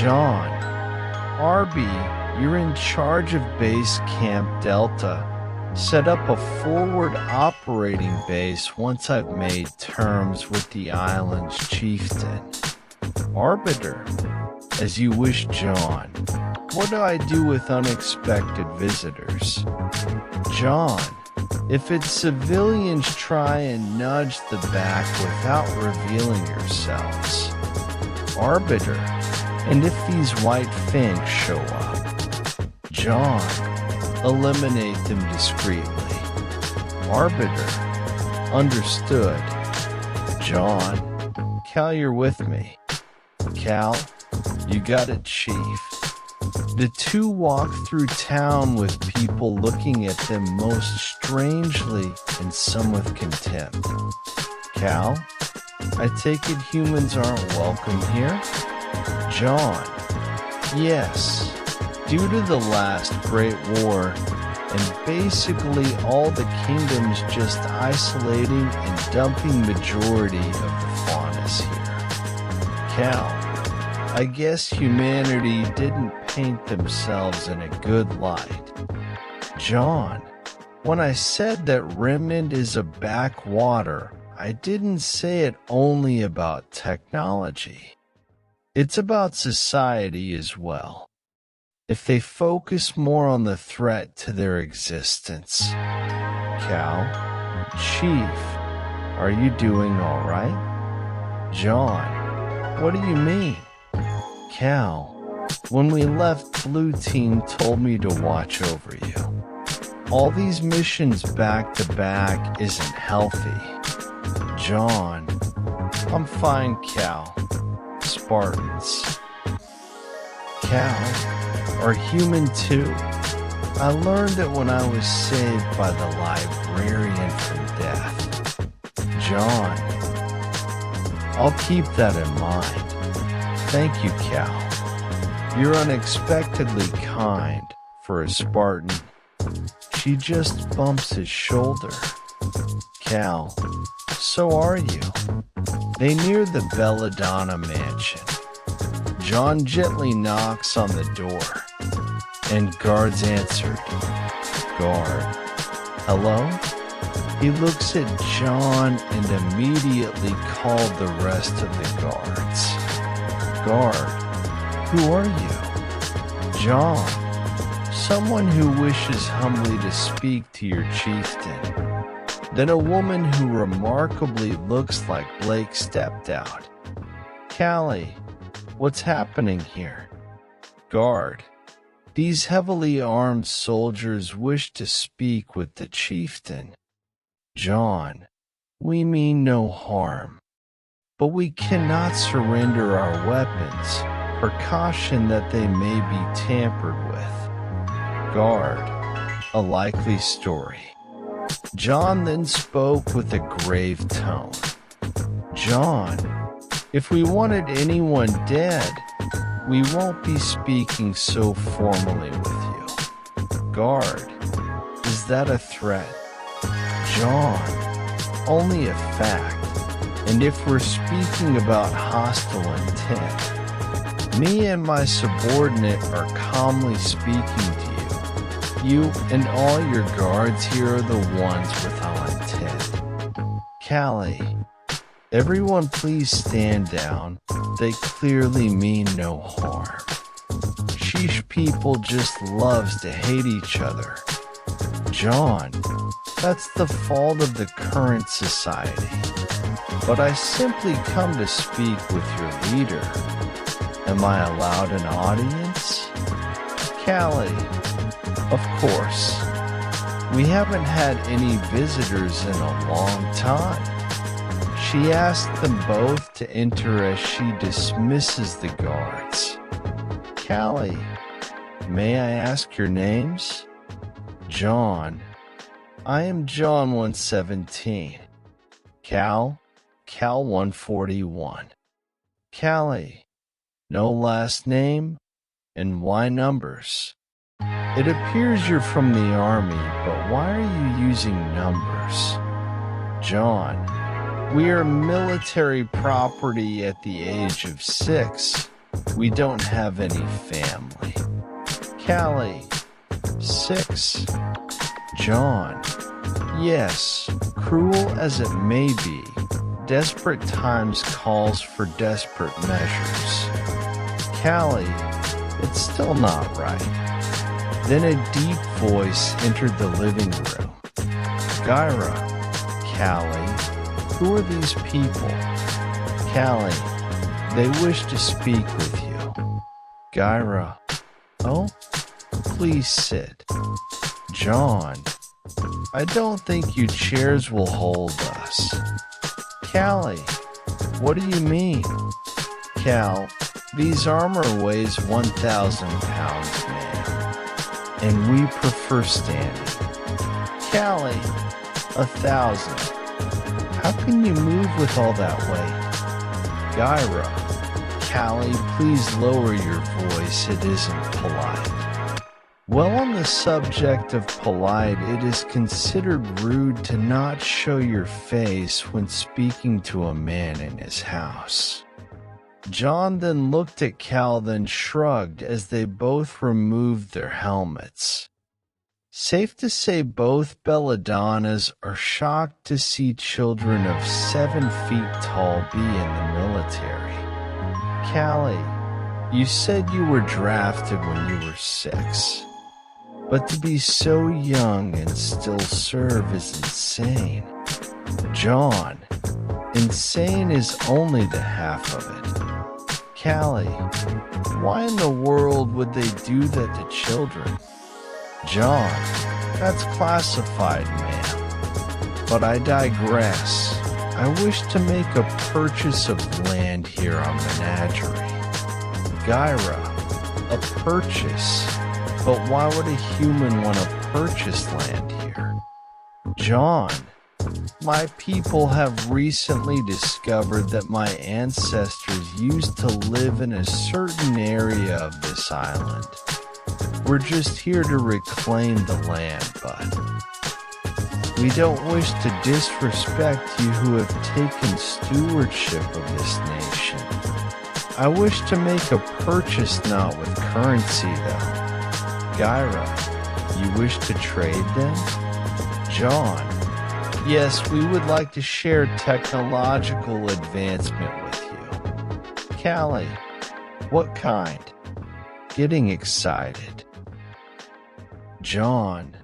Jaune, RWBY, you're in charge of Base Camp Delta. Set up a forward operating base once I've made terms with the island's chieftain. Arbiter, as you wish, Jaune. What do I do with unexpected visitors? Jaune, if it's civilians, try and nudge the back without revealing yourselves. Arbiter, and if these white finks show up? Jaune, eliminate them discreetly. Arbiter, understood. Jaune, Cal, you're with me. Cal, you got it, Chief. The two walk through town with people looking at them most strangely and some with contempt. Cal, I take it humans aren't welcome here? Jaune, yes. Due to the last Great War, and basically all the kingdoms just isolating and dumping majority of the faunus here. Cal, I guess humanity didn't paint themselves in a good light. Jaune, when I said that Remnant is a backwater, I didn't say it only about technology. It's about society as well. If they focus more on the threat to their existence. Cal, Chief, are you doing all right? Jaune, what do you mean? Cal, when we left, Blue Team told me to watch over you. All these missions back to back isn't healthy. Jaune, I'm fine, Cal. Spartans. Cal, are human too? I learned it when I was saved by the librarian from death. Jaune, I'll keep that in mind. Thank you, Cal. You're unexpectedly kind for a Spartan. She just bumps his shoulder. Cal, so are you. They near the Belladonna mansion. Jaune gently knocks on the door, and guards answered. Guard, hello? He looks at Jaune and immediately called the rest of the guards. Guard, who are you? Jaune, someone who wishes humbly to speak to your chieftain. Then a woman who remarkably looks like Blake stepped out. Callie, what's happening here? Guard, these heavily armed soldiers wish to speak with the chieftain. Jaune, we mean no harm, but we cannot surrender our weapons, precaution that they may be tampered with. Guard, a likely story. Jaune then spoke with a grave tone. Jaune, if we wanted anyone dead, we won't be speaking so formally with you. Guard, is that a threat? Jaune, only a fact. And if we're speaking about hostile intent, me and my subordinate are calmly speaking to you. You and all your guards here are the ones without intent. Callie, everyone please stand down. They clearly mean no harm. Sheesh people just loves to hate each other. Jaune, that's the fault of the current society. But I simply come to speak with your leader. Am I allowed an audience? Callie, of course. We haven't had any visitors in a long time. She asked them both to enter as she dismisses the guards. Callie, may I ask your names? Jaune, I am Jaune 117. Cal 141. Callie, no last name, and why numbers? It appears you're from the army, but why are you using numbers? Jaune, we are military property at the age of 6. We don't have any family. Callie, 6. Jaune, yes, cruel as it may be, desperate times calls for desperate measures. Callie, it's still not right. Then a deep voice entered the living room. Gyra, Callie, who are these people? Callie, they wish to speak with you. Gyra, oh, please sit. Jaune, I don't think you chairs will hold us. Callie, what do you mean? Cal, these armor weighs 1,000 pounds, man, and we prefer standing. Callie, 1,000. How can you move with all that weight? Gyra, Callie, please lower your voice, it isn't polite. Well, on the subject of polite, it is considered rude to not show your face when speaking to a man in his house. Jaune then looked at Cal, then shrugged as they both removed their helmets. Safe to say both belladonnas are shocked to see children of 7 feet tall be in the military. Callie, you said you were drafted when you were 6. But to be so young and still serve is insane. Jaune, insane is only the half of it. Callie, why in the world would they do that to children? Jaune, that's classified, ma'am. But I digress. I wish to make a purchase of land here on Menagerie. Gyra, a purchase? But why would a human want to purchase land here? Jaune, my people have recently discovered that my ancestors used to live in a certain area of this island. We're just here to reclaim the land, but we don't wish to disrespect you who have taken stewardship of this nation. I wish to make a purchase not with currency, though. Gyra, you wish to trade then? Jaune, yes, we would like to share technological advancement with you. Callie, what kind? Getting excited. Jaune,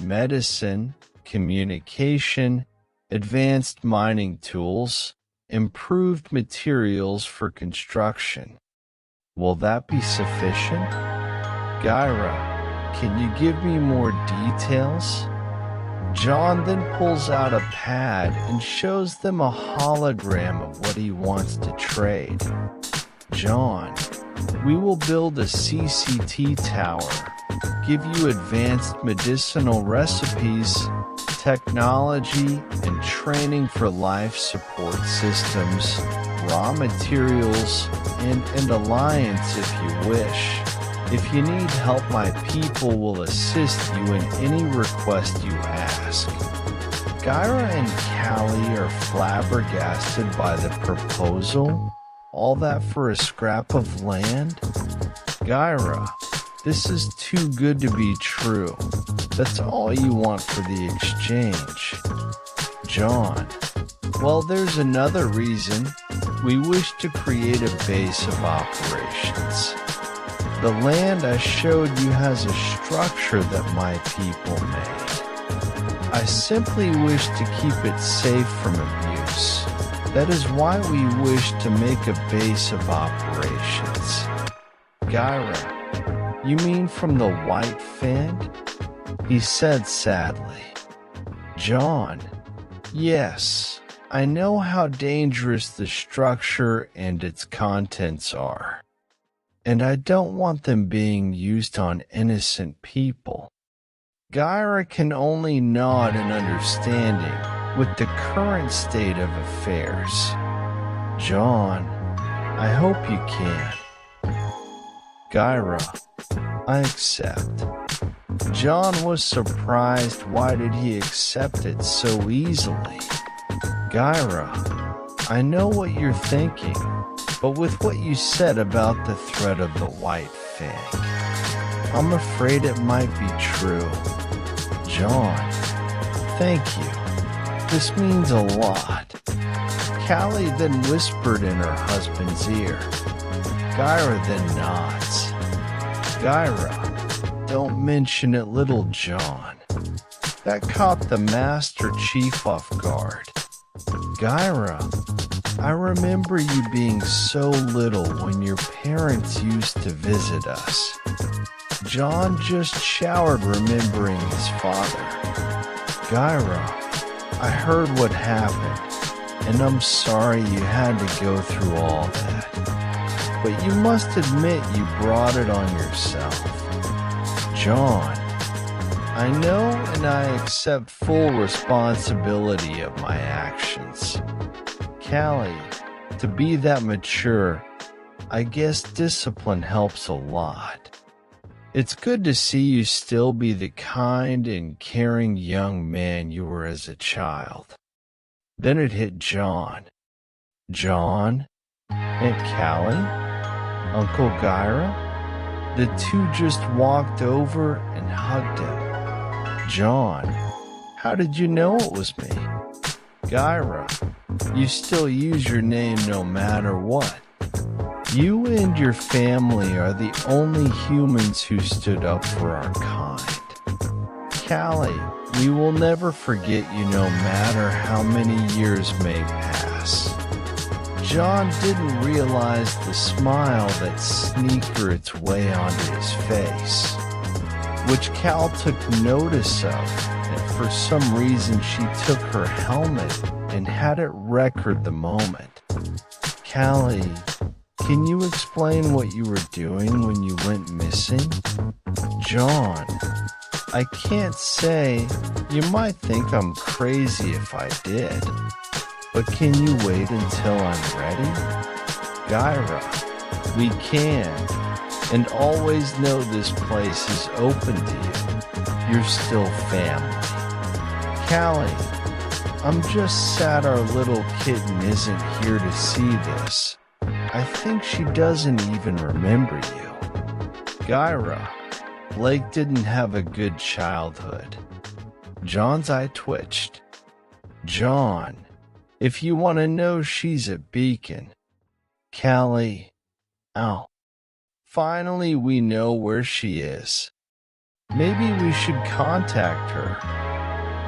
medicine, communication, advanced mining tools, improved materials for construction. Will that be sufficient? Gyra, can you give me more details? Jaune then pulls out a pad and shows them a hologram of what he wants to trade. Jaune, we will build a CCT tower, give you advanced medicinal recipes, technology, and training for life support systems, raw materials, and an alliance if you wish. If you need help, my people will assist you in any request you ask. Gyra and Callie are flabbergasted by the proposal. All that for a scrap of land? Gyra, this is too good to be true. That's all you want for the exchange. Jaune, well, there's another reason. We wish to create a base of operations. The land I showed you has a structure that my people made. I simply wish to keep it safe from abuse. That is why we wish to make a base of operations. Gyra, you mean from the White Fan? He said sadly. Jaune, yes, I know how dangerous the structure and its contents are. And I don't want them being used on innocent people. Gyra can only nod in understanding with the current state of affairs. Jaune, I hope you can. Gyra, I accept. Jaune was surprised. Why did he accept it so easily? Gyra, I know what you're thinking, but with what you said about the threat of the white fang, I'm afraid it might be true. Jaune, thank you. This means a lot. Callie then whispered in her husband's ear. Gyra then nods. Gyra, don't mention it, little Jaune. That caught the Master Chief off guard. Gyra, I remember you being so little when your parents used to visit us. Jaune just showered remembering his father. Gyra, I heard what happened, and I'm sorry you had to go through all that. But you must admit you brought it on yourself. Jaune, I know and I accept full responsibility of my actions. Callie, to be that mature, I guess discipline helps a lot. It's good to see you still be the kind and caring young man you were as a child. Then it hit Jaune. Jaune? Aunt Callie? Uncle Gyra? The two just walked over and hugged him. Jaune, how did you know it was me? Gyra, you still use your name no matter what. You and your family are the only humans who stood up for our kind. Callie, we will never forget you no matter how many years may pass. Jaune didn't realize the smile that sneaked its way onto his face, which Cal took notice of, and for some reason she took her helmet and had it record the moment. Callie, can you explain what you were doing when you went missing? Jaune, I can't say. You might think I'm crazy if I did. But can you wait until I'm ready? Gyra, we can. And always know this place is open to you. You're still family. Callie, I'm just sad our little kitten isn't here to see this. I think she doesn't even remember you. Gyra, Blake didn't have a good childhood. Jaune's eye twitched. Jaune, if you want to know, she's a beacon. Callie, ow. Finally, we know where she is. Maybe we should contact her.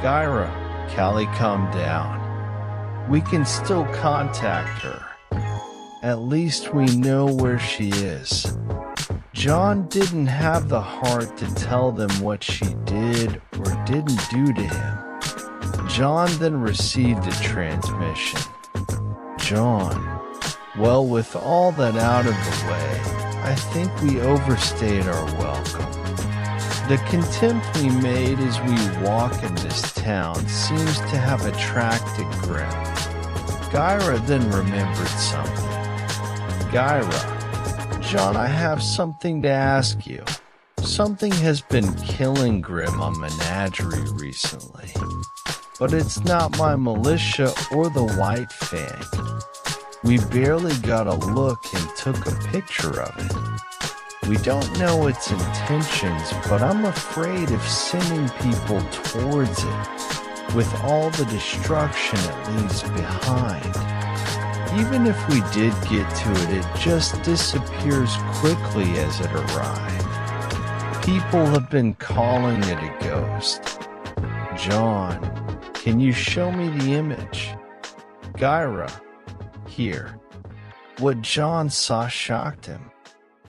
Gyra, Callie, calm down. We can still contact her. At least we know where she is. Jaune didn't have the heart to tell them what she did or didn't do to him. Jaune then received a transmission. Jaune, well, with all that out of the way, I think we overstayed our welcome. The contempt we made as we walk in this town seems to have attracted Grimm. Gyra then remembered something. Gyra, Jaune, I have something to ask you. Something has been killing Grimm on Menagerie recently. But it's not my militia or the White Fang. We barely got a look and took a picture of it. We don't know its intentions, but I'm afraid of sending people towards it, with all the destruction it leaves behind. Even if we did get to it, it just disappears quickly as it arrived. People have been calling it a ghost. Jaune, can you show me the image? Gyra, here. What Jaune saw shocked him.